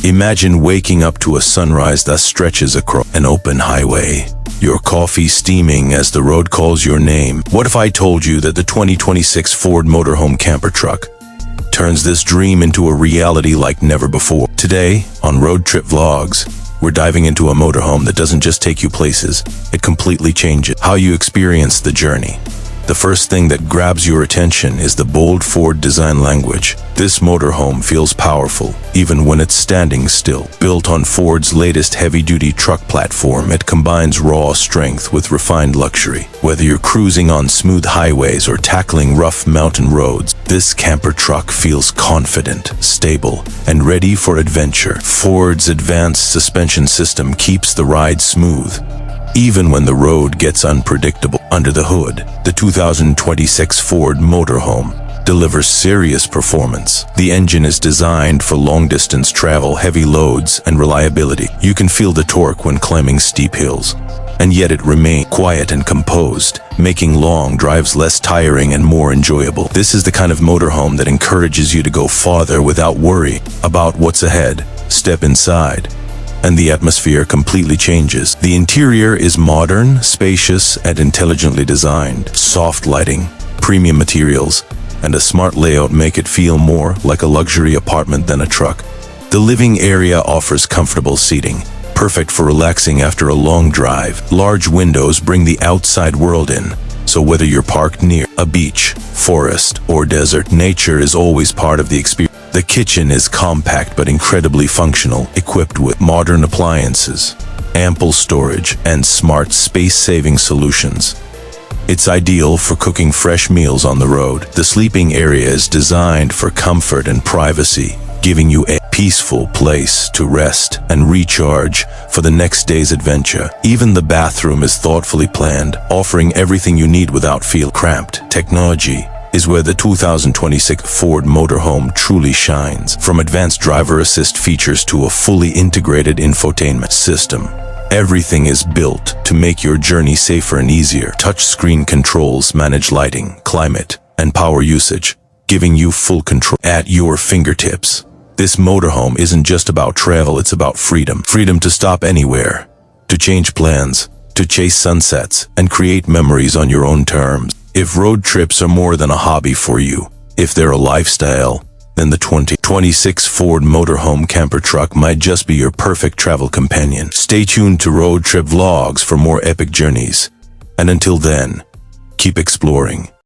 Imagine waking up to a sunrise that stretches across an open highway. Your coffee steaming as the road calls your name. What if I told you that the 2026 Ford Motorhome Camper Truck turns this dream into a reality like never before? Today, on Road Trip Vlogs, we're diving into a motorhome that doesn't just take you places, it completely changes how you experience the journey. The first thing that grabs your attention is the bold Ford design language. This motorhome feels powerful, even when it's standing still. Built on Ford's latest heavy-duty truck platform, it combines raw strength with refined luxury. Whether you're cruising on smooth highways or tackling rough mountain roads, this camper truck feels confident, stable, and ready for adventure. Ford's advanced suspension system keeps the ride smooth, even when the road gets unpredictable. Under the hood, the 2026 Ford Motorhome delivers serious performance. The engine is designed for long-distance travel, heavy loads, and reliability. You can feel the torque when climbing steep hills, and yet it remains quiet and composed, making long drives less tiring and more enjoyable. This is the kind of motorhome that encourages you to go farther without worry about what's ahead. Step inside, and the atmosphere completely changes. The interior is modern, spacious, and intelligently designed. Soft lighting, premium materials, and a smart layout make it feel more like a luxury apartment than a truck. The living area offers comfortable seating, perfect for relaxing after a long drive. Large windows bring the outside world in, so whether you're parked near a beach, forest, or desert, nature is always part of the experience. The kitchen is compact but incredibly functional, equipped with modern appliances, ample storage, and smart space-saving solutions. It's ideal for cooking fresh meals on the road. The sleeping area is designed for comfort and privacy, giving you a peaceful place to rest and recharge for the next day's adventure. Even the bathroom is thoughtfully planned, offering everything you need without feeling cramped. Technology is where the 2026 Ford Motorhome truly shines. From advanced driver assist features to a fully integrated infotainment system, everything is built to make your journey safer and easier. Touchscreen controls manage lighting, climate, and power usage, giving you full control at your fingertips. This motorhome isn't just about travel, it's about freedom. Freedom to stop anywhere, to change plans, to chase sunsets, and create memories on your own terms. If road trips are more than a hobby for you, if they're a lifestyle, then the 2026 Ford Motorhome Camper Truck might just be your perfect travel companion. Stay tuned to Road Trip Vlogs for more epic journeys. And until then, keep exploring.